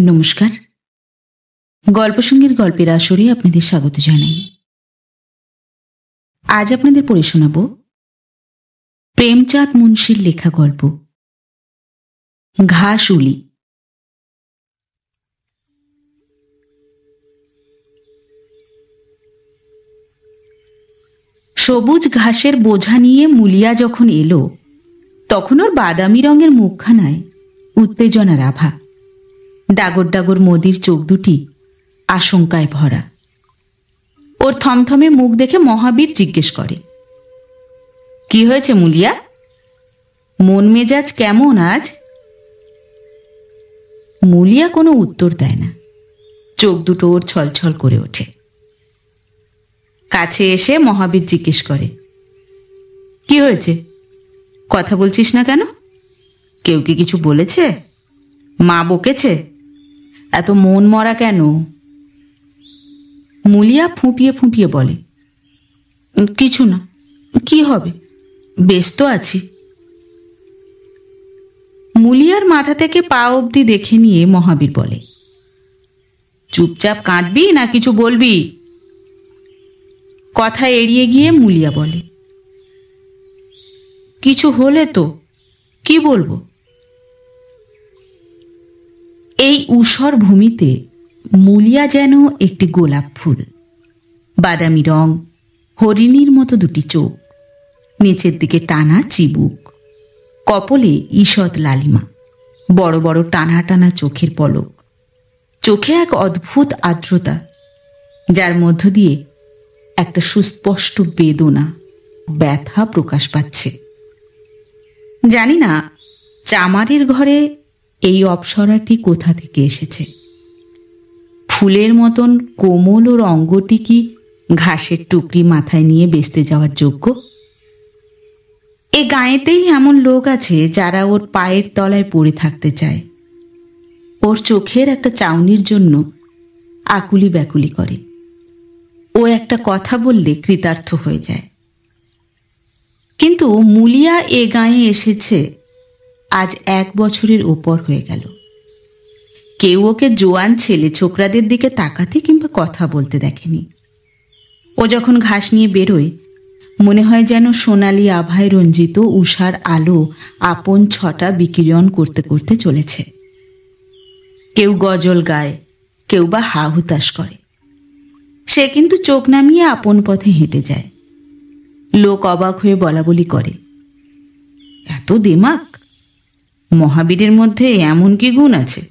নমস্কার। গল্পসঙ্গীর গল্পের আসরে আপনাদের স্বাগত জানাই। আজ আপনাদের পড়ে শোনাব প্রেমচাঁদ মুন্সির লেখা গল্প ঘাসউলি। সবুজ ঘাসের বোঝা নিয়ে মুলিয়া যখন এলো, তখন ওর বাদামি রঙের মুখখানায় উত্তেজনার আভা। ডাগর ডাগর মদির চোখ দুটি আশঙ্কায় ভরা। ওর থমথমে মুখ দেখে মহাবীর জিজ্ঞেস করে, কি হয়েছে মুলিয়া? মন মেজাজ কেমন আজ? মুলিয়া কোনো উত্তর দেয় না। চোখ দুটো ওর ছলছল করে ওঠে। কাছে এসে মহাবীর জিজ্ঞেস করে, কি হয়েছে? কথা বলছিস না কেন? কেউ কি কিছু বলেছে? মা বকেছে? এত মন মরা কেন? মুলিয়া ফুঁপিয়ে ফুঁপিয়ে বলে, কিছু না, কি হবে, বেশ তো আছি। মুলিয়ার মাথা থেকে পা অবধি দেখে নিয়ে মহাবীর বলে, চুপচাপ কাঁদবি না কিছু বলবি? কথা এড়িয়ে গিয়ে মুলিয়া বলে, কিছু হলে তো কি বলবো? এই ঊষর ভূমিতে মুলিয়া যেন একটি গোলাপ ফুল। বাদামি রং, হরিণীর মতো দুটি চোখ, নিচের দিকে টানা চিবুক, কপলে ঈষৎ লালিমা, বড় বড় টানা টানা চোখের পলক, চোখে এক অদ্ভুত আর্দ্রতা, যার মধ্য দিয়ে একটা সুস্পষ্ট বেদনা, ব্যথা প্রকাশ পাচ্ছে। জানি না চামারের ঘরে এই অপ্সরাটি কোথা থেকে এসেছে। ফুলের মতন কোমল ওর অঙ্গটি কি ঘাসের টুকরি মাথায় নিয়ে বেচতে যাওয়ার যোগ্য? এ গাঁয়েতেই এমন লোক আছে যারা ওর পায়ের তলায় পড়ে থাকতে চায়। ওর চোখের একটা চাউনির জন্য আকুলি ব্যাকুলি করে। ও একটা কথা বললে কৃতার্থ হয়ে যায়। কিন্তু মুলিয়া এ গাঁয়ে এসেছে আজ 1 বছরের ওপর হয়ে গেল। কেউ ওকে জোয়ান ছেলে ছোকরাদের দিকে তাকাতে কিংবা কথা বলতে দেখেনি। ও যখন ঘাস নিয়ে বেরোয়, মনে হয় যেন সোনালি আভায় রঞ্জিত উষার আলো আপন ছটা বিকিরণ করতে করতে চলেছে। কেউ গজল গায়, কেউ বা হা হুতাশ করে। সে কিন্তু চোখ নামিয়ে আপন পথে হেঁটে যায়। লোক অবাক হয়ে বলা বলি করে, এত দেমাক! মহাবীরের মধ্যে এমন কি গুণ আছে?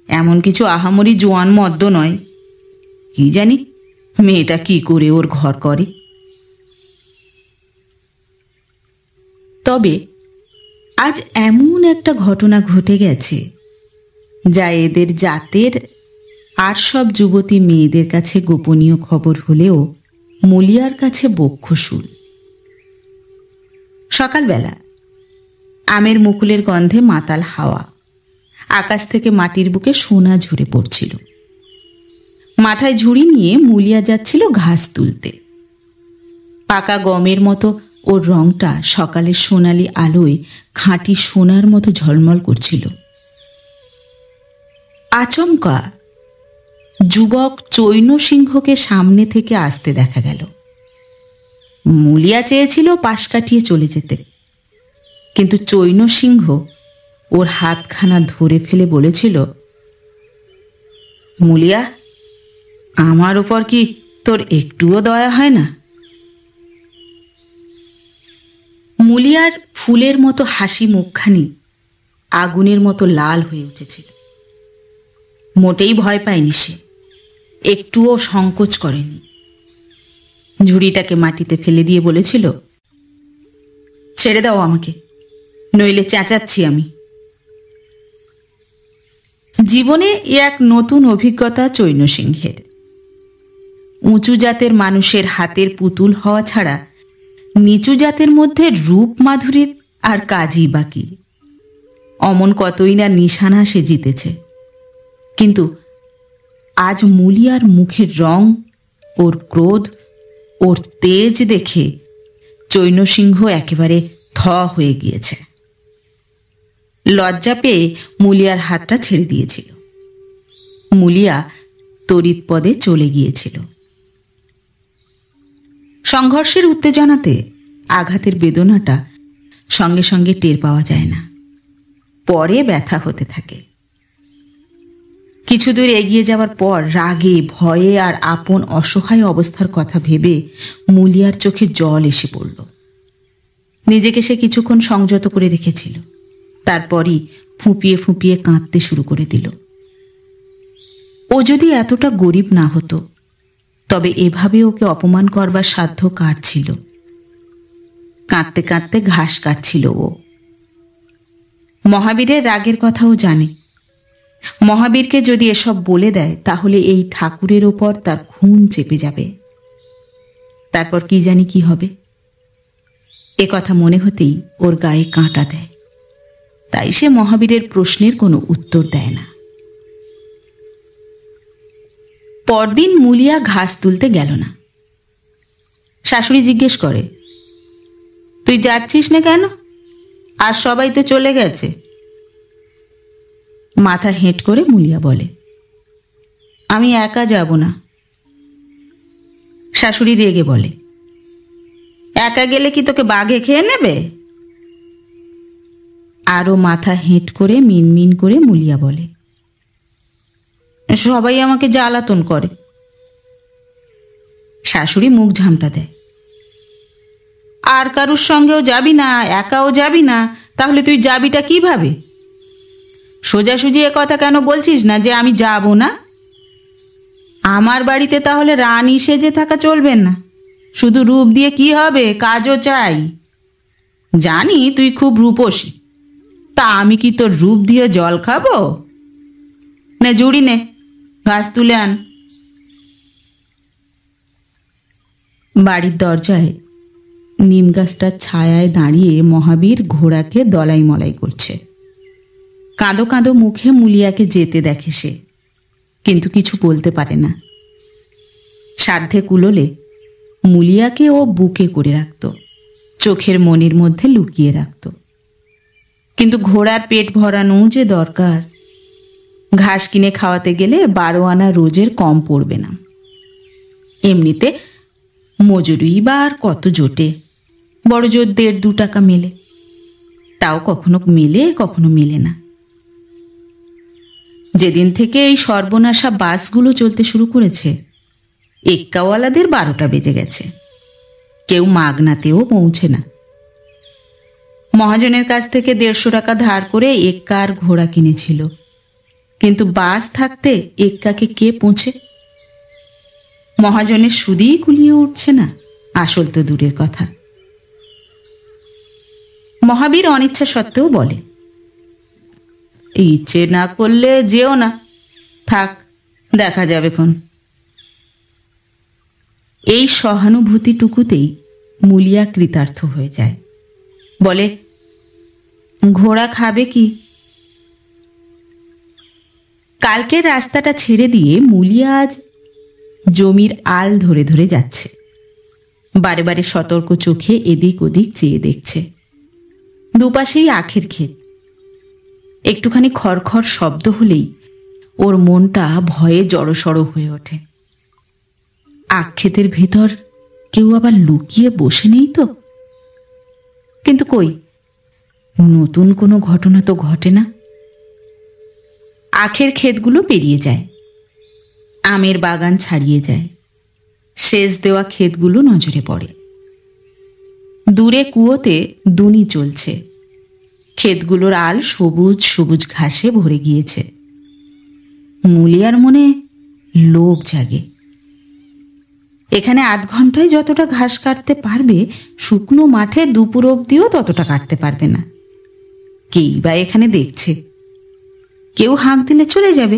এমন কিছু আহামরি জোয়ান মদ্য নয়। কি জানি মেয়েটা কি করে ওর ঘর করে। তবে আজ এমন একটা ঘটনা ঘটে গেছে যা এদের জাতের আর সব যুবতী মেয়েদের কাছে গোপনীয় খবর হলেও মুলিয়ার কাছে বক্ষশুল। সকালবেলা আমের মুকুলের গন্ধে মাতাল হাওয়া, আকাশ থেকে মাটির বুকে সোনা ঝরে পড়ছিল। মাথায় ঝুড়ি নিয়ে মুলিয়া যাচ্ছিল ঘাস তুলতে। পাকা গমের মতো ওর রংটা সকালের সোনালি আলোয় খাঁটি সোনার মতো ঝলমল করছিল। আচমকা যুবক চৈন সিংহকে সামনে থেকে আসতে দেখা গেল। মুলিয়া চেয়েছিল পাশ কাটিয়ে চলে যেতে, কিন্তু চৈন সিংহ ওর হাতখানা ধরে ফেলে বলেছিল, মুলিয়া, আমার উপর কি তোর একটুও দয়া হয় না? মুলিয়ার ফুলের মতো হাসি মুখখানি আগুনের মতো লাল হয়ে উঠেছিল। মোটেই ভয় পায়নি সে, একটুও সংকোচ করেনি। ঝুড়িটাকে মাটিতে ফেলে দিয়ে বলেছিল, ছেড়ে দাও আমাকে, নইলে চেঁচাচ্ছি আমি। জীবনে এক নতুন অভিজ্ঞতা চৈন সিংহের। উঁচু জাতের মানুষের হাতের পুতুল হওয়া ছাড়া নিচু জাতের মধ্যে রূপ মাধুরীর আর কাজই বাকি। অমন কতই না নিশানা সে জিতেছে, কিন্তু আজ মুলিয়ার মুখের রং, ওর ক্রোধ, ওর তেজ দেখে চৈন সিংহ একেবারে থ হয়ে গিয়েছে। লজ্জা পেয়ে মুলিয়ার হাতটা ছেড়ে দিয়েছিল। মুলিয়া তড়িৎ পদে চলে গিয়েছিল। সংঘর্ষের উত্তেজনাতে আঘাতের বেদনাটা সঙ্গে সঙ্গে টের পাওয়া যায় না, পরে ব্যথা হতে থাকে। কিছু দূর এগিয়ে যাওয়ার পর রাগে, ভয়ে আর আপন অসহায় অবস্থার কথা ভেবে মুলিয়ার চোখে জল এসে পড়ল। নিজেকে সে কিছুক্ষণ সংযত করে রেখেছিল, তারপরই ফুঁপিয়ে ফুঁপিয়ে কাঁদতে শুরু করে দিল। ও যদি এতটা গরিব না হতো, তবে এভাবে ওকে অপমান করবার সাধ্য কার ছিল? কাঁদতে কাঁদতে ঘাস কাটছিল ও। মহাবীরের রাগের কথাও জানে। মহাবীরকে যদি এসব বলে দেয়, তাহলে এই ঠাকুরের ওপর তার খুন চেপে যাবে। তারপর কি জানি কি হবে। এ কথা মনে হতেই ওর গায়ে কাঁটা দেয়। তাই সে মহাবীরের প্রশ্নের কোনো উত্তর দেয় না। পরদিন মুলিয়া ঘাস তুলতে গেল না। শাশুড়ি জিজ্ঞেস করে, তুই যাচ্ছিস না কেন? আর সবাই তো চলে গেছে। মাথা হেঁট করে মুলিয়া বলে, আমি একা যাব না। শাশুড়ি রেগে বলে, একা গেলে কি তোকে বাঘে খেয়ে নেবে? আরও মাথা হেঁট করে মিনমিন করে মুলিয়া বলে, সবাই আমাকে জ্বালাতন করে। শাশুড়ি মুখ ঝামটা দেয়, আর কারুর সঙ্গেও যাবি না, একাও যাবি না, তাহলে তুই যাবিটা কিভাবে? সোজাসুজি এ কথা কেন বলছিস না যে আমি যাব না? আমার বাড়িতে তাহলে রানী সেজে থাকা চলবে না। শুধু রূপ দিয়ে কি হবে, কাজও চাই। জানি তুই খুব রূপসী, তা আমি কি তোর রূপ দিয়ে জল খাবো? নে জুড়ি নে, ঘাস তুলে আন। বাড়ির দরজায় নিম গাছটার ছায়ায় দাঁড়িয়ে মহাবীর ঘোড়াকে দলাই মলাই করছে। কাঁদো কাঁদো মুখে মুলিয়াকে যেতে দেখে সে, কিন্তু কিছু বলতে পারে না। সাধ্যে কুলোলে মুলিয়াকে ও বুকে করে রাখত, চোখের মনির মধ্যে লুকিয়ে রাখত। কিন্তু ঘোড়ার পেট ভরানো যে দরকার, ঘাস কিনে খাওয়াতে গেলে 12 আনা রোজের কম পড়বে না। এমনিতে মজুরি বা আর কত জোটে, বড় জোর 1.5-2 টাকা মেলে, তাও কখনো মেলে কখনো মেলে না। যেদিন থেকে এই সর্বনাশা বাসগুলো চলতে শুরু করেছে, এক্কাওয়ালাদের 12টা বেজে গেছে। কেউ মাগনাতেও পৌঁছে না। মহাজনের কাছ থেকে 150 টাকা ধার করে এক্কা আর ঘোড়া কিনেছিল, কিন্তু বাস থাকতে এক্কাকে কে পৌঁছে? মহাজনের সুদিই কুলিয়ে উঠছে না, আসল তো দূরের কথা। মহাবীর অনিচ্ছা সত্ত্বেও বলে, ইচ্ছে না করলে যেও না, থাক, দেখা যাবে খন। এই সহানুভূতিটুকুতেই মুলিয়া কৃতার্থ হয়ে যায়। বলে, ঘোড়া খাবে কি? কালকের রাস্তাটা ছেড়ে দিয়ে মুলিয়া আজ জমির আল ধরে ধরে যাচ্ছে। বারে বারে সতর্ক চোখে এদিক ওদিক চেয়ে দেখছে। দুপাশেই আখের ক্ষেত। একটুখানি খড়খড় শব্দ হলেই ওর মনটা ভয়ে জড়সড় হয়ে ওঠে। আখ ক্ষেতের ভেতর কেউ আবার লুকিয়ে বসে নেই তো? কিন্তু কই, নতুন কোনো ঘটনা তো ঘটে না। আখের ক্ষেতগুলো পেরিয়ে যায়, আমের বাগান ছাড়িয়ে যায়, সেচ দেওয়া ক্ষেতগুলো নজরে পড়ে। দূরে কুয়োতে দুনি চলছে, ক্ষেতগুলোর আল সবুজ সবুজ ঘাসে ভরে গিয়েছে। মুলিয়ার মনে লোভ জাগে। এখানে 8 ঘন্টায় যতটা ঘাস কাটতে পারবে, শুকনো মাঠে দুপুর অবধিও ততটা কাটতে পারবে না। কেই বা এখানে দেখছে? কেউ হাঁক দিলে চলে যাবে।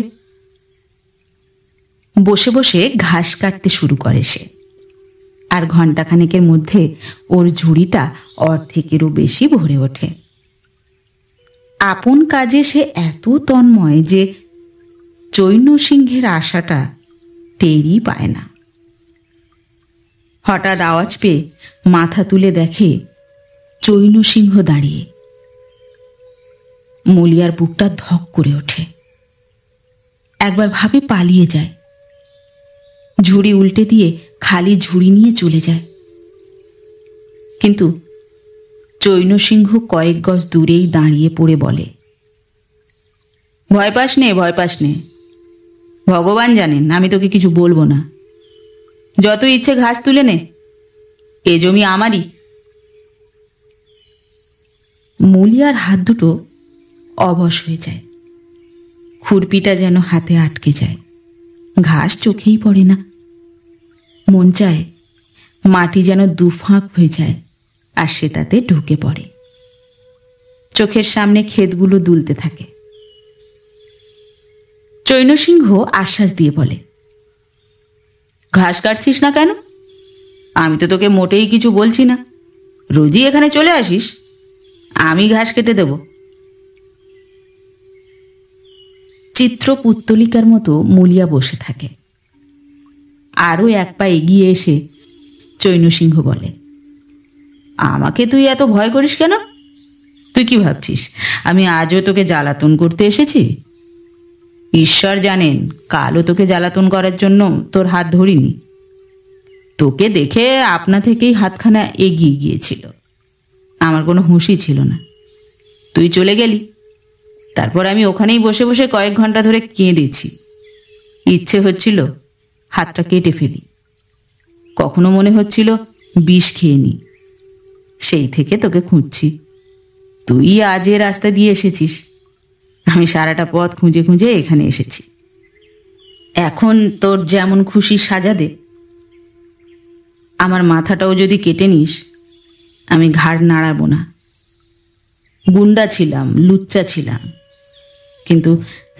বসে বসে ঘাস কাটতে শুরু করে সে, আর ঘণ্টাখানেকের মধ্যে ওর ঝুড়িটা অর্ধেকেরও বেশি ভরে ওঠে। আপন কাজে সে এত তন্ময় যে চৈন্য সিংহের আশাটা টেরই পায় না। হঠাৎ আওয়াজ পেয়ে মাথা তুলে দেখে চৈন্য সিংহ দাঁড়িয়ে। মুলিয়ার বুকটা ধক করে ওঠে। একবার ভাবে পালিয়ে যায়, ঝুড়ি উল্টে দিয়ে খালি ঝুড়ি নিয়ে চলে যায়। কিন্তু চৈনসিংহ কয়েক গজ দূরেই দাঁড়িয়ে পড়ে বলে, ভয় পাস নে, ভয় পাস নে, ভগবান জানেন আমি তোকে কিছু বলবো না। যত ইচ্ছে ঘাস তুলে নে, এ জমি আমারই। মুলিয়ার হাত দুটো অবশ হয়ে যায়, খুরপিটা যেন হাতে আটকে যায়, ঘাস চোখেই পড়ে না। মন চায় মাটি যেন দুফাঁক হয়ে যায় আর সে তাতে ঢুকে পড়ে। চোখের সামনে ক্ষেতগুলো দুলতে থাকে। চৈনসিংহ আশ্বাস দিয়ে বলে, ঘাস কাটছিস না কেন? আমি তো তোকে মোটেই কিছু বলছি না, রোজই এখানে চলে আসিস, আমি ঘাস কেটে দেব। চিত্র পুত্তলিকার মতো মুলিয়া বসে থাকে। আরও এক পা এগিয়ে এসে চৈনসিংহ বলে, আমাকে তুই এত ভয় করিস কেন? তুই কি ভাবছিস আমি আজও তোকে জ্বালাতন করতে এসেছি? ঈশ্বর জানেন কালও তোকে জ্বালাতন করার জন্য তোর হাত ধরিনি। তোকে দেখে আপনা থেকেই হাতখানা এগিয়ে গিয়েছিল, আমার কোনো হুঁশই ছিল না। তুই চলে গেলি, তারপর আমি ওখানেই বসে বসে কয়েক ঘন্টা ধরে কেঁদেছি। ইচ্ছে হচ্ছিল হাতটা কেটে ফেলি, কখনো মনে হচ্ছিল বিষ খেয়ে নি। সেই থেকে তোকে খুঁজছি। তুই আজ এ রাস্তা দিয়ে এসেছিস, আমি সারাটা পথ খুঁজে খুঁজে এখানে এসেছি। এখন তোর যেমন খুশি সাজা দে। আমার মাথাটাও যদি কেটে নিস, আমি ঘাড় নাড়াবো না। গুন্ডা ছিলাম, লুচ্চা ছিলাম, কিন্তু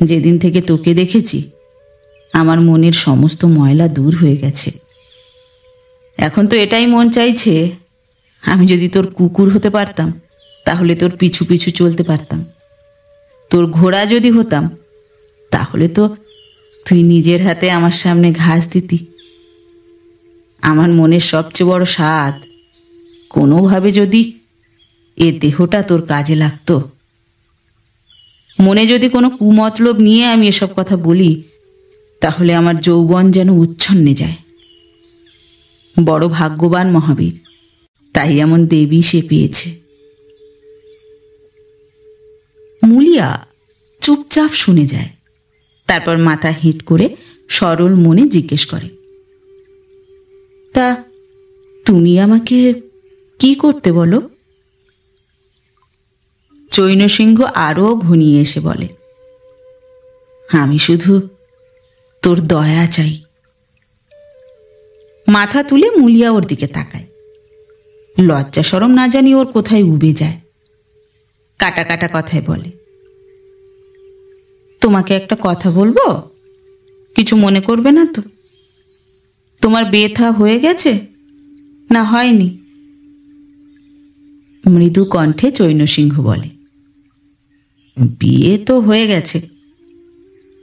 যেদিন থেকে তোকে দেখেছি আমার মনের সমস্ত ময়লা দূর হয়ে গেছে। এখন তো এটাই মন চাইছে, আমি যদি তোর কুকুর হতে পারতাম তাহলে তোর পিছু পিছু চলতে পারতাম। তোর ঘোড়া যদি হতাম তাহলে তো তুই নিজের হাতে আমার সামনে ঘাস দিতি। আমার মনের সবচেয়ে বড় স্বাদ, কোনোভাবে যদি এ দেহটা তোর কাজে লাগতো। মনে যদি কোনো কুমতলব নিয়ে আমি এসব কথা বলি, তাহলে আমার যৌবন যেন উচ্ছন্নে যায়। বড় ভাগ্যবান মহাবীর, তাই এমন দেবী সে পেয়েছে। মুলিয়া চুপচাপ শুনে যায়, তারপর মাথা হেঁট করে সরল মনে জিজ্ঞেস করে, তা তুমি আমাকে কি করতে বলো? চৈনসিংহ আরও ঘনিয়ে এসে বলে, আমি শুধু তোর দয়া চাই। মাথা তুলে মুলিয়া ওর দিকে তাকায়। লজ্জা শরম না জানি ওর কোথায় উবে যায়। কাটা কাটা কথায় বলে, তোমাকে একটা কথা বলবো, কিছু মনে করবে না তো? তোমার বিয়ে থা হয়ে গেছে না হয়নি? মৃদু কণ্ঠে চৈনসিংহ বলে, বিয়ে তো হয়ে গেছে,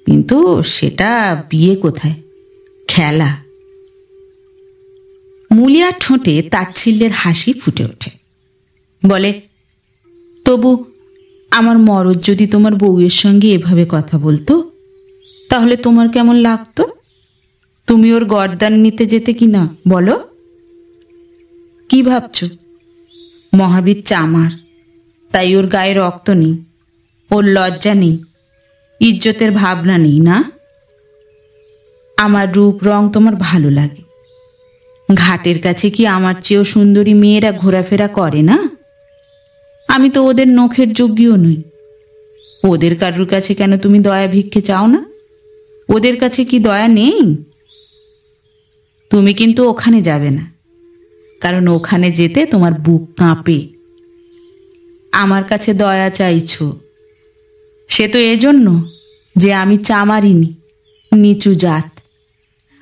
কিন্তু সেটা বিয়ে কোথায়, খেলা। মুলিয়ার ঠোঁটে তাচ্ছিল্যের হাসি ফুটে ওঠে। বলে, তবু আমার মরদ যদি তোমার বউয়ের সঙ্গে এভাবে কথা বলতো তাহলে তোমার কেমন লাগতো? তুমি ওর গর্দান নিতে যেতে কি না বলো? কি ভাবছ মহাবীর চামার, তাই ওর গায়ে রক্ত নেই, ওর লজ্জা নেই, ইজ্জতের ভাবনা নেই না? আমার রূপ রং তোমার ভালো লাগে। ঘাটের কাছে কি আমার চেয়েও সুন্দরী মেয়েরা ঘোরাফেরা করে না? আমি তো ওদের নখের যোগ্যও নই। ওদের কারুর কাছে কেন তুমি দয়া ভিক্ষে চাও না? ওদের কাছে কি দয়া নেই? তুমি কিন্তু ওখানে যাবে না, কারণ ওখানে যেতে তোমার বুক কাঁপে। আমার কাছে দয়া চাইছো, সে তো এজন্য যে আমি চামারিনি, নিচু জাত।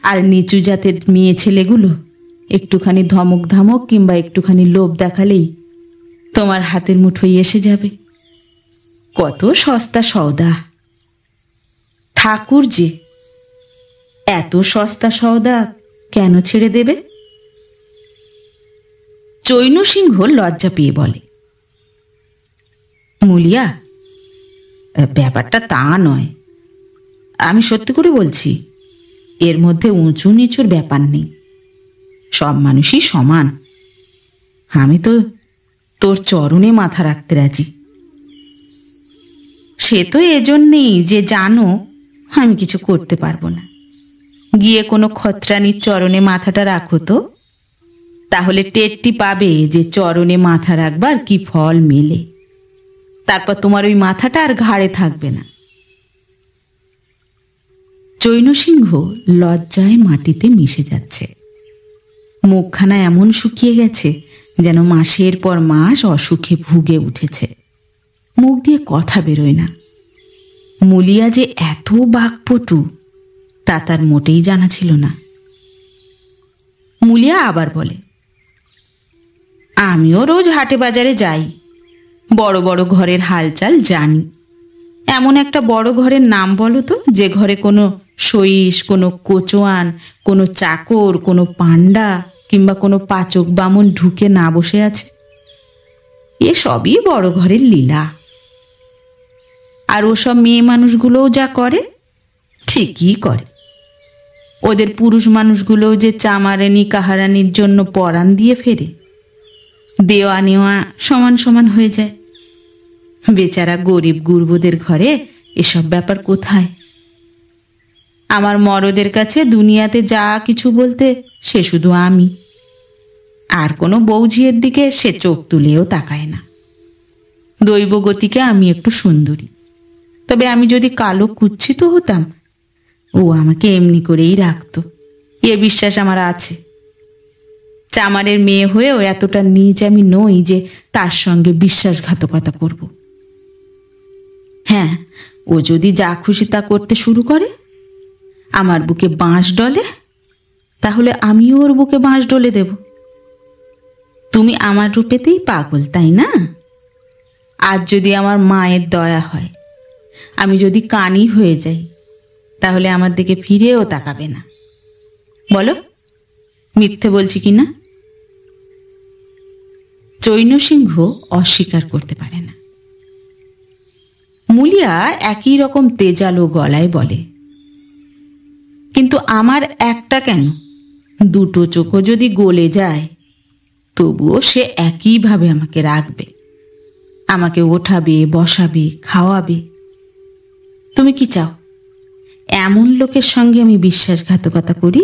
আর নিচু জাতের মেয়ে ছেলেগুলো একটুখানি ধমক ধামক কিংবা একটুখানি লোভ দেখালেই তোমার হাতের মুঠোয় এসে যাবে। কত সস্তা সওদা! ঠাকুর যে এত সস্তা সওদা কেন ছেড়ে দেবে? চৈনসিংহ লজ্জা পেয়ে বলে, মুলিয়া, ব্যাপারটা তা নয়। আমি সত্যি করে বলছি, এর মধ্যে উঁচু নিচুর ব্যাপার নেই, সব মানুষই সমান। আমি তো তোর চরণে মাথা রাখতে রাজি। সে তো এজন্যেই যে জানো আমি কিছু করতে পারবো না। গিয়ে কোনো খত্রানির চরণে মাথাটা রাখো তো, তাহলে টেরটি পাবে যে চরণে মাথা রাখবার কি ফল মেলে। তারপর তোমার ওই মাথাটা আর ঘাড়ে থাকবে না। চৈনসিংহ লজ্জায় মাটিতে মিশে যাচ্ছে। মুখখানা এমন শুকিয়ে গেছে যেন মাসের পর মাস অসুখে ভুগে উঠেছে। মুখ দিয়ে কথা বেরোয় না। মুলিয়া যে এত বাকপটু তা তার মোটেই জানা ছিল না। মুলিয়া আবার বলে, আমিও রোজ হাটে বাজারে যাই, বড় বড় ঘরের হালচাল জানি। এমন একটা বড় ঘরের নাম বলো তো, যে ঘরে কোনো সইস, কোনো কোচোয়ান, কোনো চাকর, কোনো পাণ্ডা কিংবা কোনো পাচক বামন ঢুকে না বসে আছে। এ সবই বড় ঘরের লীলা। আর ওসব মেয়ে মানুষগুলোও যা করে ঠিকই করে। ওদের পুরুষ মানুষগুলোও যে চামারানি কাহারানির জন্য পরাণ দিয়ে ফেরে, দেওয়া নেওয়া সমান সমান হয়ে যায়। বেচারা গরিব গুরবদের ঘরে এসব ব্যাপার কোথায়? আমার মরদের কাছে দুনিয়াতে যা কিছু বলতে সে শুধু আমি। আর কোনো বৌঝিয়ের দিকে সে চোখ তুলেও তাকায় না। দৈবগতিকে আমি একটু সুন্দরী, তবে আমি যদি কালো কুচ্ছিত হতাম ও আমাকে এমনি করেই রাখত, এ বিশ্বাস আমার আছে। চামারের মেয়ে হয়েও এতটা নীচ আমি নই যে তার সঙ্গে বিশ্বাসঘাতকতা করব। হ্যাঁ, ও যদি যা খুশি তা করতে শুরু করে, আমার বুকে বাঁশ ডলে, তাহলে আমিও ওর বুকে বাঁশ ডলে দেব। তুমি আমার রূপেতেই পাগল, তাই না? আজ যদি আমার মায়ের দয়া হয়, আমি যদি কানি হয়ে যাই, তাহলে আমার দিকে ফিরেও তাকাবে না। বলো, মিথ্যে বলছি কি না? চৈনসিংহ অস্বীকার করতে পারে না। মুলিয়া একই রকম তেজালো গলায় বলে, কিন্তু আমার একটা কেন, দুটো চোখও যদি গলে যায়, তবুও সে একইভাবে আমাকে রাখবে, আমাকে ওঠাবে, বসাবে, খাওয়াবে। তুমি কি চাও এমন লোকের সঙ্গে আমি বিশ্বাসঘাতকতা করি?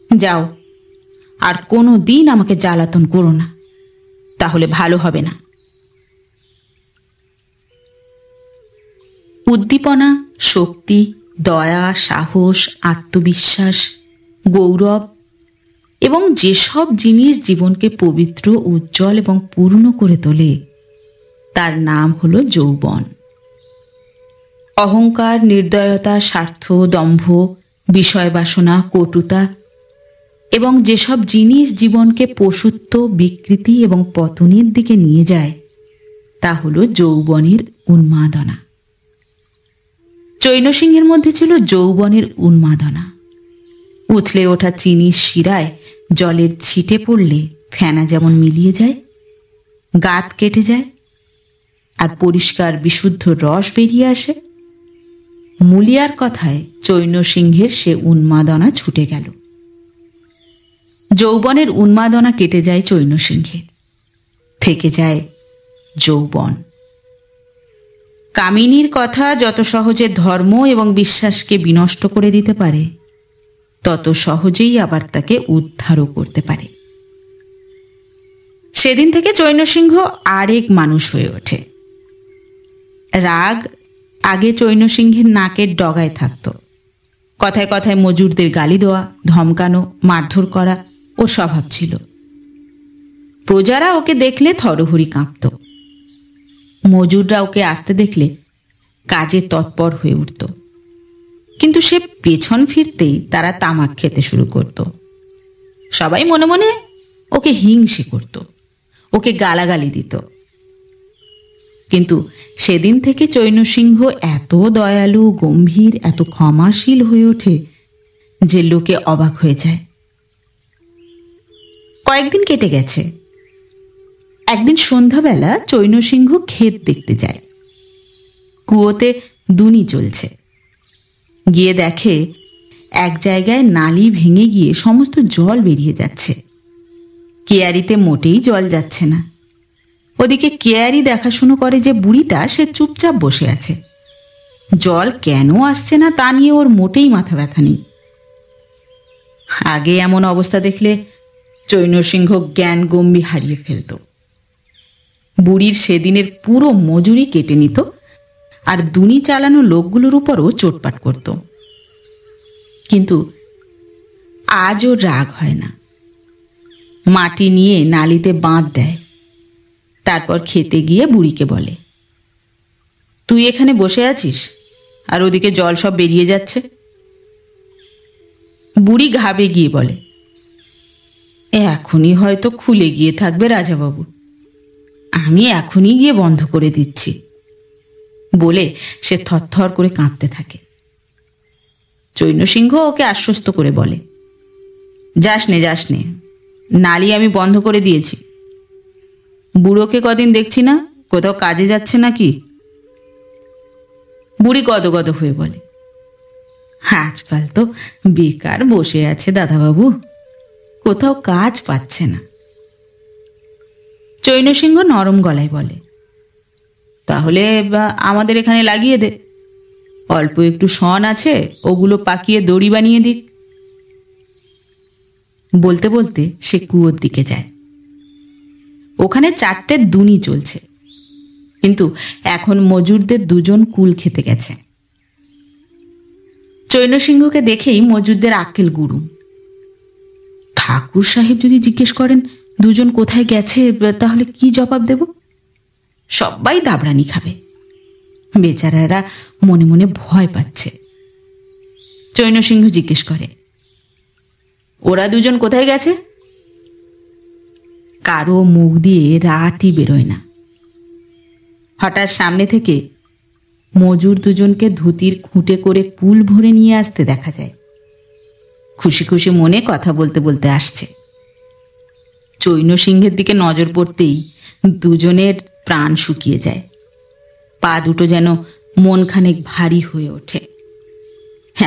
যাও, আর কোনো দিন আমাকে জ্বালাতন করো না, তাহলে ভালো হবে না। উদ্দীপনা, শক্তি, দয়া, সাহস, আত্মবিশ্বাস, গৌরব এবং যেসব জিনিস জীবনকে পবিত্র, উজ্জ্বল এবং পূর্ণ করে তোলে, তার নাম হলো যৌবন। অহংকার, নির্দয়তা, স্বার্থ, দম্ভ, বিষয় বাসনা, কটুতা এবং যেসব জিনিস জীবনকে পশুত্ব, বিকৃতি এবং পতনের দিকে নিয়ে যায়, তা হলো যৌবনের উন্মাদনা। চৈনসিংহের মধ্যে ছিল যৌবনের উন্মাদনা। উথলে ওঠা চিনির শিরায় জলের ছিটে পড়লে ফেনা যেমন মিলিয়ে যায়, গাত কেটে যায়, আর পরিষ্কার বিশুদ্ধ রস বেরিয়ে আসে, মুলিয়ার কথায় চৈনসিংহের সে উন্মাদনা ছুটে গেল। যৌবনের উন্মাদনা কেটে যায় চৈনসিংহের, থেকে যায় যৌবন। কামিনীর কথা যত সহজে ধর্ম এবং বিশ্বাসকে বিনষ্ট করে দিতে পারে, তত সহজেই আবার তাকে উদ্ধারও করতে পারে। সেদিন থেকে চৈনসিংহ আরেক মানুষ হয়ে ওঠে। রাগ আগে চৈনসিংহের নাকের ডগায় থাকত। কথায় কথায় মজুরদের গালি দেওয়া, ধমকানো, মারধর করা ওর স্বভাব ছিল। প্রজারা ওকে দেখলে থরহরি কাঁপত। মজুররা ওকে আসতে দেখলে কাজে তৎপর হয়ে উঠত, কিন্তু সে পেছন ফিরতেই তারা তামাক খেতে শুরু করত। সবাই মনে মনে ওকে হিংসে করত, ওকে গালাগালি দিত। কিন্তু সেদিন থেকে চৈনসিংহ এত দয়ালু, গম্ভীর, এত ক্ষমাশীল হয়ে ওঠে যে লোকে অবাক হয়ে যায়। কয়েকদিন কেটে গেছে। একদিন সন্ধ্যাবেলা চৈনসিংহ ক্ষেত দেখতে যায়। কুয়োতে দুনি চলছে। গিয়ে দেখে এক জায়গায় নালি ভেঙে গিয়ে সমস্ত জল বেরিয়ে যাচ্ছে। কেয়ারিতে মোটেই জল যাচ্ছে না। ওদিকে কেয়ারি দেখাশুনো করে যে বুড়িটা সে চুপচাপ বসে আছে। জল কেন আসছে না তা নিয়ে ওর মোটেই মাথা ব্যথা নেই। আগে এমন অবস্থা দেখলে চৈনসিংহ জ্ঞান গম্ভীর হারিয়ে ফেলত। বুড়ির সেদিনের পুরো মজুরি কেটে নিত, আর দুনি চালানো লোকগুলোর উপরও চোটপাট করত। কিন্তু আজ ওর রাগ হয় না। মাটি নিয়ে নালিতে বাঁধ দেয়, তারপর খেতে গিয়ে বুড়িকে বলে, তুই এখানে বসে আছিস আর ওদিকে জল সব বেরিয়ে যাচ্ছে। বুড়ি ঘাবে গিয়ে বলে, এখনই হয়তো খুলে গিয়ে থাকবে রাজাবাবু, আমি এখনই গিয়ে বন্ধ করে দিচ্ছি বলে সে থরথর করে কাঁপতে থাকে। চৈনসিংহ ওকে আশ্বস্ত করে বলে, যাস নে, নালি আমি বন্ধ করে দিয়েছি। বুড়োকে কদিন দেখছি না, কোথাও কাজে যাচ্ছে নাকি? বুড়ি গদগদ হয়ে বলে, আজকাল তো বেকার বসে আছে দাদাবাবু, কোথাও কাজ পাচ্ছে না। চৈনসিংহ নরম গলায় বলে, তাহলে আমাদের এখানে লাগিয়ে দে, অল্প একটু শন আছে, ওগুলো পাকিয়ে দড়ি বানিয়ে দিক। বলতে বলতে সে কুয়োর দিকে যায়। ওখানে 4টে দুনি চলছে, কিন্তু এখন মজুরদের 2জন কুল খেতে গেছে। চৈনসিংহকে দেখেই মজুরদের আক্কেল গুরুম। ঠাকুর সাহেব যদি জিজ্ঞেস করেন 2জন কোথায় গেছে, তাহলে কি জবাব দেব? সবাই দাবড়ানি খাবে। বেচারারা মনে মনে ভয় পাচ্ছে। চৈনসিংহ জিজ্ঞেস করে, ওরা 2জন কোথায় গেছে? কারো মুখ দিয়ে রাটি বেরোয় না। হঠাৎ সামনে থেকে মজুর 2জনকে ধুতির খুঁটে করে কুল ভরে নিয়ে আসতে দেখা যায়। খুশি খুশি মনে কথা বলতে বলতে আসছে। চৈনসিংহের দিকে নজর পড়তেই 2জনের প্রাণ শুকিয়ে যায়। পা দুটো যেন মনখানেক ভারী হয়ে ওঠে।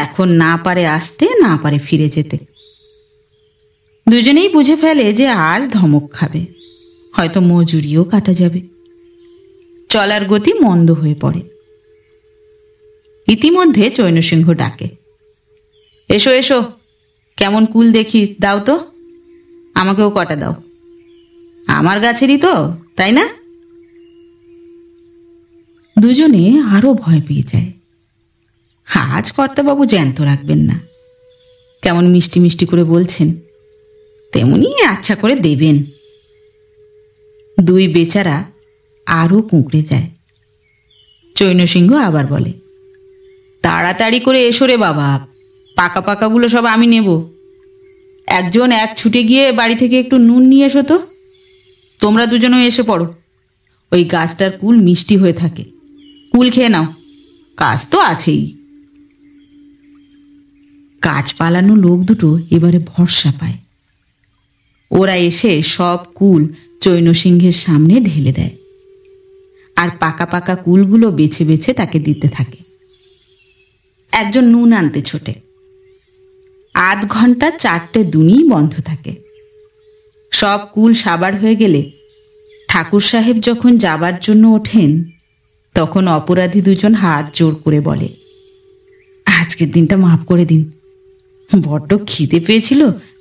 এখন না পারে আসতে, না পারে ফিরে যেতে। 2জনেই বুঝে ফেলে যে আজ ধমক খাবে, হয়তো মজুরিও কাটা যাবে। চলার গতি মন্দ হয়ে পড়ে। ইতিমধ্যে চৈনসিংহ ডাকে, এসো এসো, কেমন কুল দেখি, দাও তো, আমাকেও কটা দাও, আমার গাছেরই তো, তাই না? 2জনে আরো ভয় পেয়ে যায়। আজ কর্তাবাবু জ্যান্ত রাখবেন না। কেমন মিষ্টি মিষ্টি করে বলছেন, তেমনি আচ্ছা করে দেবেন। 2 বেচারা আরো কুঁকড়ে যায়। চৈনসিংহ আবার বলে, তাড়াতাড়ি করে এসো রে বাবা, পাকা পাকাগুলো সব আমি নেব। একজন এক ছুটে গিয়ে বাড়ি থেকে একটু নুন নিয়ে এসো তো। তোমরা 2জনও এসে পড়ো। ওই গাছটার কুল মিষ্টি হয়ে থাকে, কুল খেয়ে নাও, কাজ তো আছেই। কাজ পালানো লোক দুটো এবারে ভরসা পায়। ওরা এসে সব কুল চৈনসিংহের সামনে ঢেলে দেয়, আর পাকা পাকা কুলগুলো বেছে বেছে তাকে দিতে থাকে। একজন নুন আনতে ছোটে। আধ ঘন্টা 4টে দুনি বন্ধ থাকে। সব কুল সাবার হয়ে গেলে ঠাকুর সাহেব যখন যাবার জন্য ওঠেন, তখন অপরাধী 2জন হাত জোর করে বলে, আজকের দিনটা মাফ করে দিন, বড্ড খিদে পেয়েছিল,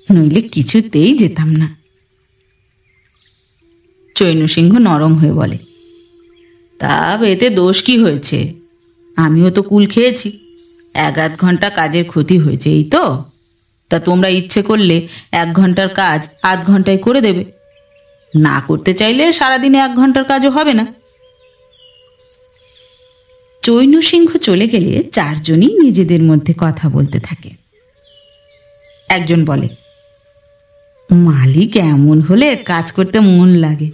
নইলে কিছুতেই যেতাম না। চৈনসিংহ নরম হয়ে বলে, তা এতে দোষ কি হয়েছে? আমিও তো কুল খেয়েছি, 1-8 ঘন্টা কাজের ক্ষতি হয়েছে, এই তো। তা তোমরা ইচ্ছে করলে 1 ঘন্টার কাজ 8 ঘন্টায় করে দেবে, না করতে চাইলে সারাদিনে 1 ঘন্টার কাজও হবে না। চৈনসিংহ চলে গেলে 4জনই নিজেদের মধ্যে কথা বলতে থাকে। একজন বলে, মালিক এমন হলে কাজ করতে মন লাগে,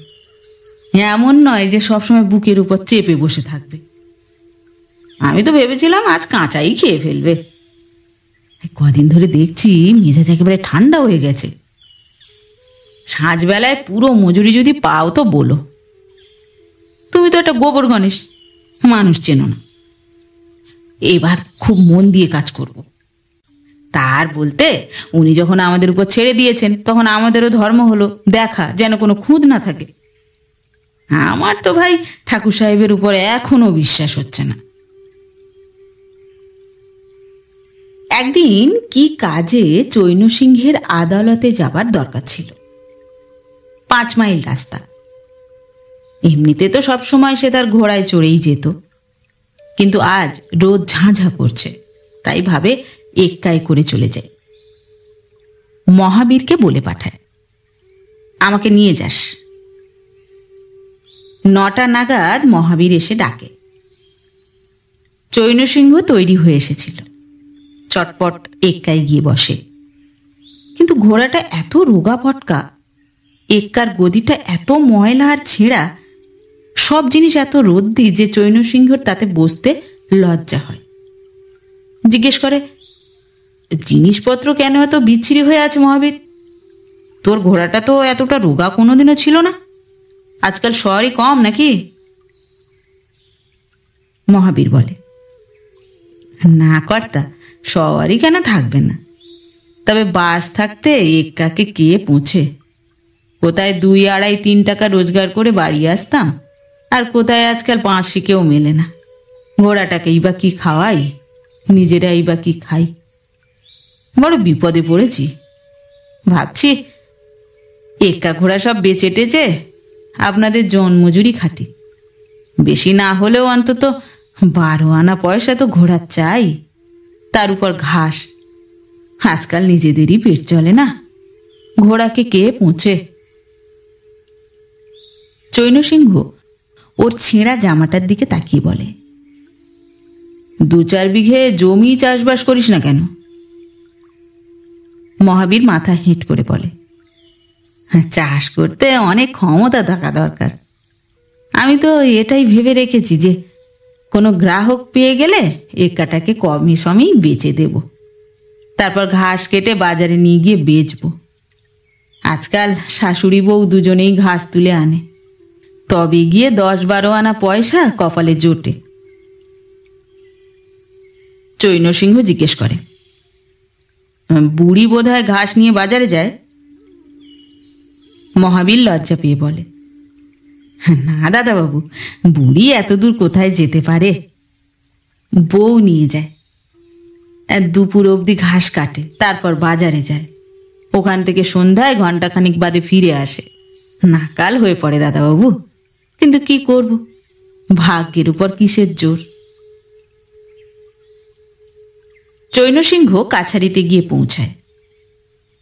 এমন নয় যে সবসময় বুকের উপর চেপে বসে থাকবে। আমি তো ভেবেছিলাম আজ কাঁচাই খেয়ে ফেলবে, কদিন ধরে দেখছি মেজাজ একেবারে ঠান্ডা হয়ে গেছে। সাঁঝবেলায় পুরো মজুরি যদি পাও তো বলো। তুমি তো একটা গোবর গণেশ, মানুষ চেনো না। এবার খুব মন দিয়ে কাজ করব। তার বলতে উনি যখন আমাদের উপর ছেড়ে দিয়েছেন তখন আমাদেরও ধর্ম হলো দেখা, যেন কোনো খুঁত না থাকে। আমার তো ভাই ঠাকুর সাহেবের উপর এখনো বিশ্বাস হচ্ছে না। একদিন কি কাজে চৈন সিংহের আদালতে যাবার দরকার ছিল। 5 মাইল রাস্তা। এমনিতে তো সবসময় সে তার ঘোড়ায় চড়েই যেত, কিন্তু আজ রোদ ঝাঁঝা করছে, তাই ভাবে এক্কায় করে চলে যায়। মহাবীরকে বলে পাঠায়, আমাকে নিয়ে যাস। 9টা নাগাদ মহাবীর এসে ডাকে। চৈন সিংহ তৈরি হয়ে এসেছিল, চটপট এক্কায় গিয়ে বসে। কিন্তু ঘোড়াটা এত রোগা ফটকা, এক্কার গদিটা এত ময়লা আর ছেঁড়া, সব জিনিস এত রোদ্দি যে চৈন সিংহর তাতে বসতে লজ্জা হয়। জিজ্ঞেস করে, জিনিসপত্র কেন এত বিচ্ছিরি হয়ে আছে মহাবীর? তোর ঘোড়াটা তো এতটা রোগা কোনোদিনও ছিল না, আজকাল সওয়ারি কম নাকি? মহাবীর বলে, না কর্তা, সওয়ারি কেন থাকবে না, তবে বাস থাকতে এক্কাকে কে পৌঁছে। কোথায় 2, 2.5, 3 টাকা রোজগার করে বাড়ি আসতাম, আর কোথায় আজকাল 5 কেউ মেলে না। ঘোড়াটাকেই বা কি খাওয়াই, নিজেরাই বা কি খাই। বড় বিপদে পড়েছি। ভাবছি এক্কা ঘোড়া সব বেচে টেচে আপনাদের জন্মজুরি খাটি, বেশি না হলেও অন্তত 12 আনা পয়সা তো ঘোড়ার চাই। তার উপর ঘাস, আজকাল নিজেদেরই পেট চলে না, ঘোড়াকে কে পৌঁছে। চৈন সিংহ ওর ছেঁড়া জামাটার দিকে তাকিয়ে বলে, 2-4 বিঘে জমি চাষবাস করিস না কেন? মহাবীর মাথা হেঁট করে বলে, চাষ করতে অনেক ক্ষমতা থাকা দরকার। আমি তো এটাই ভেবে রেখেছি যে কোনো গ্রাহক পেয়ে গেলে এক্কাটাকে কমে সমেই বেচে দেব, তারপর ঘাস কেটে বাজারে নিয়ে গিয়ে বেচব। আজকাল শাশুড়ি বউ দুজনেই ঘাস তুলে আনে, তবে গিয়ে 10-12 আনা পয়সা কপালে জোটে। চৈন সিংহ জিজ্ঞেস করে, বুড়ি বোধহয় ঘাস নিয়ে বাজারে যায়? মহাবীর লজ্জা পেয়ে বলে, না দাদাবাবু, বুড়ি এত দূর কোথায় যেতে পারে, বউ নিয়ে যায়। দুপুর অবধি ঘাস কাটে, তারপর বাজারে যায়, ওখান থেকে সন্ধ্যায় ঘণ্টাখানিক বাদে ফিরে আসে। নাকাল হয়ে পড়ে দাদাবাবু, কিন্তু কি করব, ভাগ্যের উপর কিসের জোর। চৈন সিংহ কাছারিতে গিয়ে পৌঁছায়,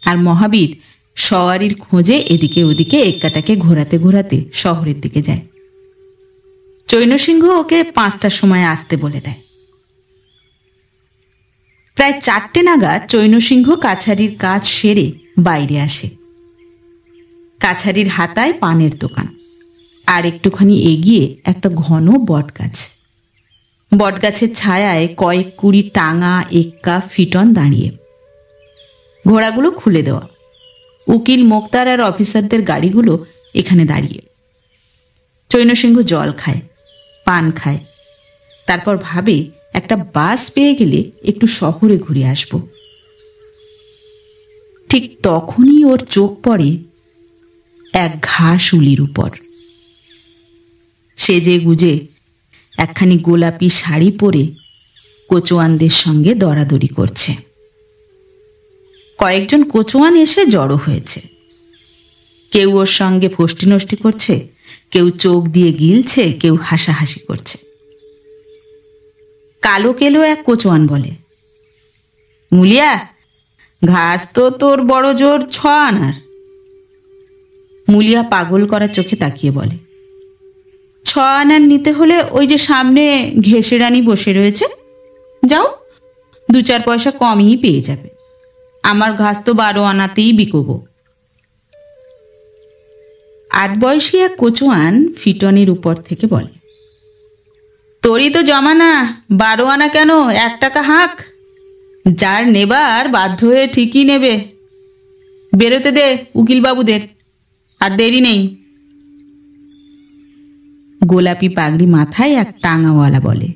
আর মহাবীর সওয়ারির খোঁজে এদিকে ওদিকে এক্কাটাকে ঘোরাতে ঘোরাতে শহরের দিকে যায়। চৈন সিংহ ওকে 5টার সময় আসতে বলে দেয়। প্রায় 4টে নাগাদ চৈন সিংহ কাছারির কাজ সেরে বাইরে আসে। কাছারির হাতায় পানের দোকান, আর একটুখানি এগিয়ে একটা ঘন বটগাছ। বটগাছের ছায়ায় কয়েক কুড়ি টাঙা এক্কা ফিটন দাঁড়িয়ে। ঘোড়াগুলো খুলে দেওয়া, উকিল মোক্তার আর অফিসারদের গাড়িগুলো এখানে দাঁড়িয়ে। চৈন সিংহ জল খায়, পান খায়, তারপর ভাবে একটা বাস পেয়ে গেলে একটু শহরে ঘুরে আসব। ঠিক তখনই ওর চোখ পড়ে এক ঘাসুলির উপর। সেজে গুজে একখানি গোলাপি শাড়ি পরে কোচোয়ানদের সঙ্গে দরাদরি করছে। কয়েকজন কোচোয়ান এসে জড়ো হয়েছে, কেউ ওর সঙ্গে ফষ্টি নষ্টি করছে, কেউ চোখ দিয়ে গিলছে, কেউ হাসাহাসি করছে। কালো কেলো এক কোচোয়ান বলে, মুলিয়া, ঘাস তো তোর বড় জোর 6 আনার। মুলিয়া পাগল করা চোখে তাকিয়ে বলে, 6 আনার নিতে হলে ওই যে সামনে ঘেঁষে রানী বসে রয়েছে, যাও, 2-4 পয়সা কমই পেয়ে যাবে। আমার ঘাস তো 12 আনাতেই বিকোবো। 8 বয়সী এক কোচোয়ান ফিটনের উপর থেকে বলে, তোরই তো জমানা, 12 আনা কেন, 1 টাকা হাঁক। যার নেবার বাধ্য হয়ে ঠিকই নেবে। বেরোতে দে উকিল বাবুদের, আর দেরি নেই। গোলাপি পাগড়ি মাথায় এক টাঙাওয়ালা বলে,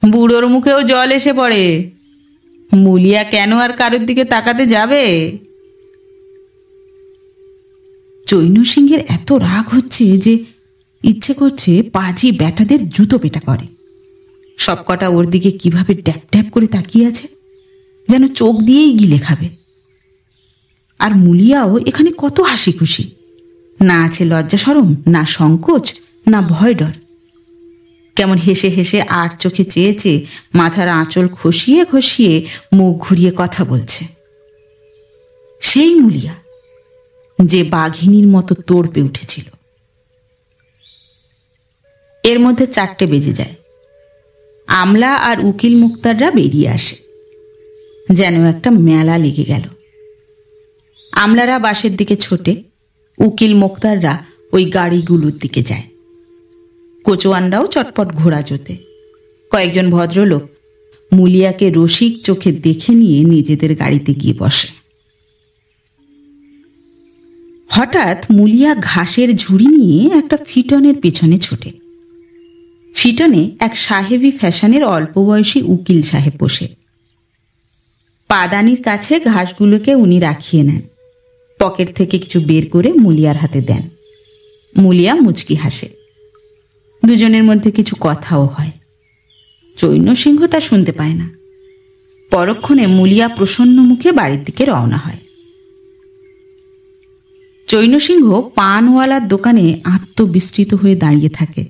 বুড়োর মুখেও জল এসে পড়ে। মুলিয়া কেন আর কারোর দিকে তাকাতে যাবে? চৈন সিংহের এত রাগ হচ্ছে যে ইচ্ছে করছে পাজি ব্যাটাদের জুতো পেটা করে। সবকটা ওর দিকে কিভাবে ড্যাপ ড্যাপ করে তাকিয়ে আছে, যেন চোখ দিয়েই গিলে খাবে। আর মুলিয়াও এখানে কত হাসি খুশি, না আছে লজ্জা শরম, না সংকোচ, না ভয় ডর। কেমন হেসে হেসে আর চোখে চেয়ে চেয়ে মাথার আঁচল খসিয়ে খসিয়ে মুখ ঘুরিয়ে কথা বলছে। সেই মুলিয়া যে বাঘিনীর মতো তোড়পে উঠেছিল। এর মধ্যে 4টে বেজে যায়। আমলা আর উকিল মুক্তাররা বেরিয়ে আসে। যেন একটা মেলা লেগে গেল। আমলারা বাসের দিকে ছোটে, উকিল মুক্তাররা ওই গাড়িগুলোর দিকে যায়। কোচোয়ানরাও চটপট ঘোড়া জোতে। কয়েকজন ভদ্রলোক মুলিয়াকে রসিক চোখে দেখে নিয়ে নিজেদের গাড়িতে গিয়ে বসে। হঠাৎ মুলিয়া ঘাসের ঝুড়ি নিয়ে একটা ফিটনের পেছনে ছোটে। ফিটনে এক সাহেবী ফ্যাশনের অল্প বয়সী উকিল সাহেব বসে। পাদানির কাছে ঘাসগুলোকে উনি রাখিয়ে নেন। পকেট থেকে কিছু বের করে মুলিয়ার হাতে দেন। মুলিয়া মুচকি হাসে। দুজনের মধ্যে কিছু কথাও হয়। চৈন সিংহ তা শুনতে পায় না। পরক্ষণে মুলিয়া প্রসন্ন মুখে বাড়ির দিকে রওনা হয়। চৈন সিংহ পানওয়ালার দোকানে আত্মবিস্মৃত হয়ে দাঁড়িয়ে থাকে।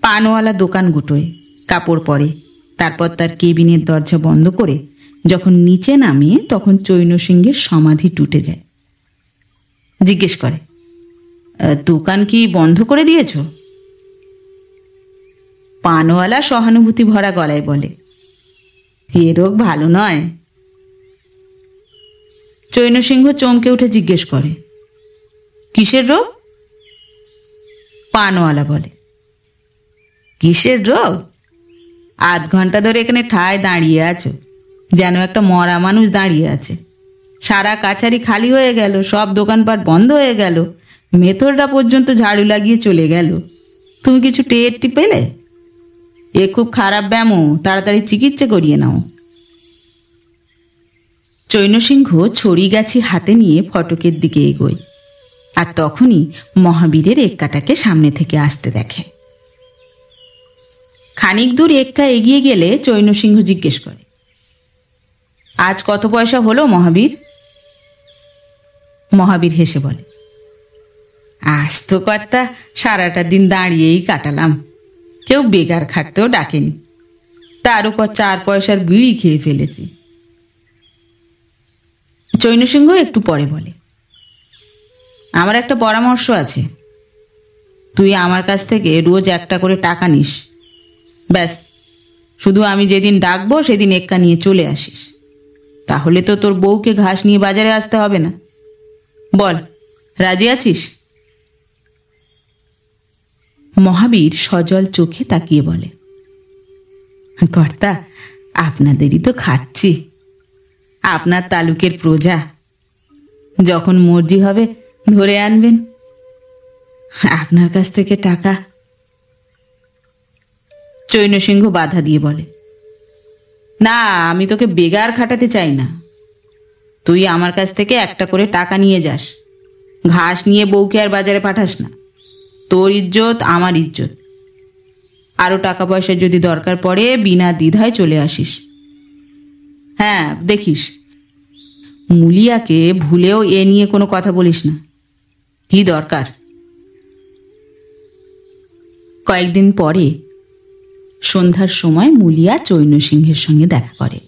পানওয়ালা দোকান গুটোয়, কাপড় পরে, তারপর তার কেবিনের দরজা বন্ধ করে যখন নিচে নামে তখন চৈন সিংহের সমাধি টুটে যায়। জিজ্ঞেস করে, দোকান কি বন্ধ করে দিয়েছ? পানওয়ালা সহানুভূতি ভরা গলায় বলে, এ রোগ ভালো নয়। চৈন সিংহ চমকে উঠে জিজ্ঞেস করে, কিসের রোগ? পানওয়ালা বলে, কিসের রোগ? আধ ঘন্টা ধরে এখানে ঠায় দাঁড়িয়ে আছো, যেন একটা মরা মানুষ দাঁড়িয়ে আছে। সারা কাছারি খালি হয়ে গেল, সব দোকানপাট বন্ধ হয়ে গেল, মেথরটা পর্যন্ত ঝাড়ু লাগিয়ে চলে গেল। তুমি কিছু টেরটি পেলে? এ খুব খারাপ ব্যামো, তাড়াতাড়ি চিকিৎসা করিয়ে নাও। চৈন সিংহ ছড়ি গাছি হাতে নিয়ে ফটকের দিকে এগোয়। আর তখনই মহাবীরের এক্কাটাকে সামনে থেকে আসতে দেখে। খানিক দূর এক্কা এগিয়ে গেলে চৈন সিংহ জিজ্ঞেস করে, আজ কত পয়সা হলো মহাবীর? মহাবীর হেসে বলে, আজ তো কর্তা সারাটা দিন দাঁড়িয়েই কাটালাম, কেউ বেগার খাটতেও ডাকেনি, তার উপর 4 পয়সার বিড়ি খেয়ে ফেলেছি। চৈন সিংহ একটু পরে বলে, আমার একটা পরামর্শ আছে। তুই আমার কাছ থেকে রোজ 1টা করে টাকা নিস। ব্যাস, শুধু আমি যেদিন ডাকবো সেদিন এক্কা নিয়ে চলে আসিস। তাহলে তো তোর বউকে ঘাস নিয়ে বাজারে আসতে হবে না। বল, রাজি আছিস? মহাবীর সজল চোখে তাকিয়ে বলে, কর্তা, আপনাদেরই তো খাচ্ছি, আপনার তালুকের প্রজা। যখন মর্জি হবে ধরে আনবেন। আপনার কাছ থেকে টাকা? চৈন সিংহ বাধা দিয়ে বলে, না, আমি তোকে বেগার খাটাতে চাই না। তুই আমার কাছ থেকে 1টা করে টাকা নিয়ে যাস। ঘাস নিয়ে বউকে আর বাজারে পাঠাস না। তোর ইজ্জত আমার ইজ্জত। আরো টাকা পয়সা যদি দরকার পড়ে বিনা দ্বিধায় চলে আসিস। হ্যাঁ, দেখিস মুলিয়াকে ভুলেও এ নিয়ে কোনো কথা বলিস না। কি দরকার? কয়েকদিন পরে সন্ধ্যার সময় মুলিয়া চৈন সিংহের সঙ্গে দেখা করে।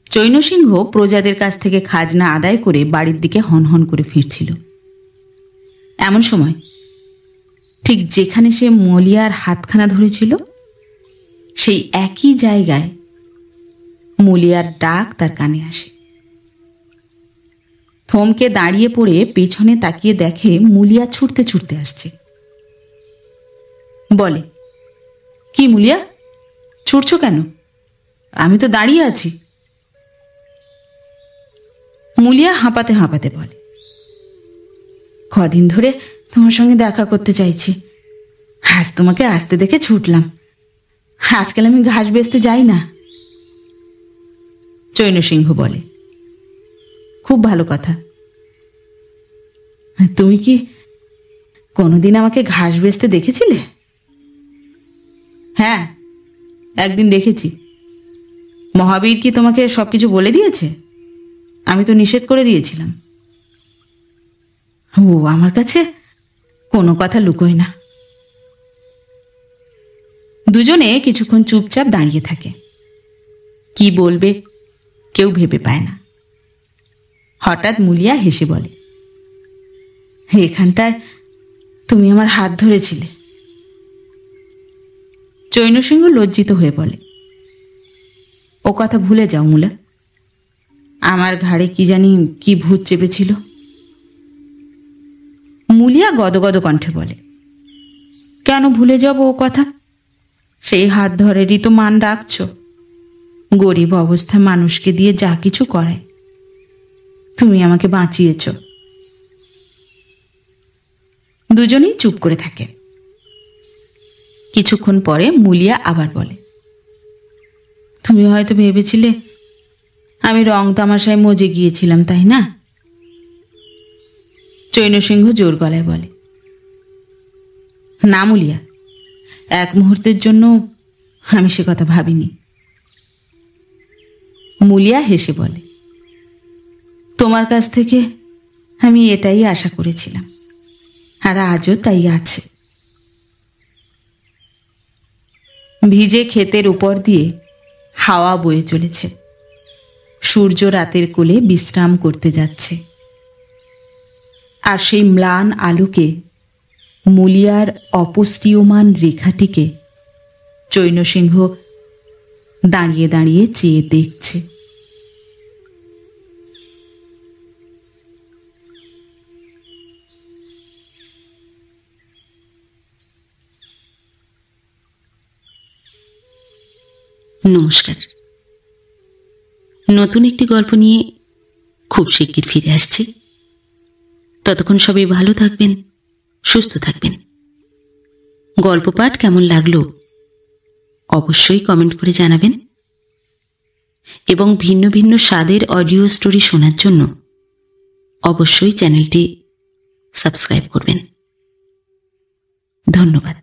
চৈন সিংহ প্রজাদের কাছ থেকে খাজনা আদায় করে বাড়ির দিকে হনহন করে ফিরছিল। এমন সময় ঠিক যেখানে সে মুলিয়ার হাতখানা ধরেছিল সেই একই জায়গায় মুলিয়ার ডাক তার কানে আসে। থমকে দাঁড়িয়ে পড়ে পেছনে তাকিয়ে দেখে মুলিয়া ছুটতে ছুটতে আসছে। বলে, কি মুলিয়া, ছুটছো কেন? আমি তো দাঁড়িয়ে আছি। মুলিয়া হাঁপাতে হাঁপাতে বলে, কদিন ধরে তোমার সঙ্গে দেখা করতে চাইছি, আজ তোমাকে আসতে দেখে ছুটলাম। আজকাল আমি ঘাস বেচতে যাই না, চৈনসিংহ বলে। খুব ভালো কথা। তুমি কি কোনোদিন আমাকে ঘাস বেচতে দেখেছিলে? হ্যাঁ, একদিন দেখেছি। মহাবীর কি তোমাকে সবকিছু বলে দিয়েছে? আমি তো নিষেধ করে দিয়েছিলাম। ও আমার কাছে কোনো কথা লুকোয় না। দুজনে কিছুক্ষণ চুপচাপ দাঁড়িয়ে থাকে। কি বলবে কেউ ভেবে পায় না। হঠাৎ মুলিয়া হেসে বলে, এখানটায় তুমি আমার হাত ধরেছিলে। চৈনসিংহ লজ্জিত হয়ে বলে, ও কথা ভুলে যাও মুলা। আমার ঘাড়ে কি জানি কি ভূত চেপেছিল। মুলিয়া গদগদ কণ্ঠে বলে, কেন ভুলে যাব ও কথা? সেই হাত ধরেরই তো মান রাখছ। গরিব অবস্থা মানুষকে দিয়ে যা কিছু করায়। তুমি আমাকে বাঁচিয়েছ। দুজনেই চুপ করে থাকে। কিছুক্ষণ পরে মুলিয়া আবার বলে, তুমি হয়তো ভেবেছিলে আমি রং তামাশায় মজে গিয়েছিলাম, তাই না? চৈনসিংহ জোর গলায় বলে, না মুলিয়া, এক মুহূর্তের জন্য আমি সে কথা ভাবিনি। মুলিয়া হেসে বলে, তোমার কাছ থেকে আমি এটাই আশা করেছিলাম, আর আজও তাই আছে। ভিজে ক্ষেতের উপর দিয়ে হাওয়া বয়ে চলেছে। সূর্য রাতের কোলে বিশ্রাম করতে যাচ্ছে। আর সেই ম্লান আলোকে, মুলিয়ার অপুষ্টিয়মান রেখাটিকে চৈনসিংহ দাঁড়িয়ে দাঁড়িয়ে চেয়ে দেখছে। নমস্কার। নতুন একটি গল্প নিয়ে খুব শিগগির ফিরে আসছি। ততক্ষণ সবাই ভালো থাকবেন, সুস্থ থাকবেন। গল্প পাঠ কেমন লাগলো অবশ্যই কমেন্ট করে জানাবেন, এবং ভিন্ন ভিন্ন স্বাদের অডিও স্টোরি শোনার জন্য অবশ্যই চ্যানেলটি সাবস্ক্রাইব করবেন। ধন্যবাদ।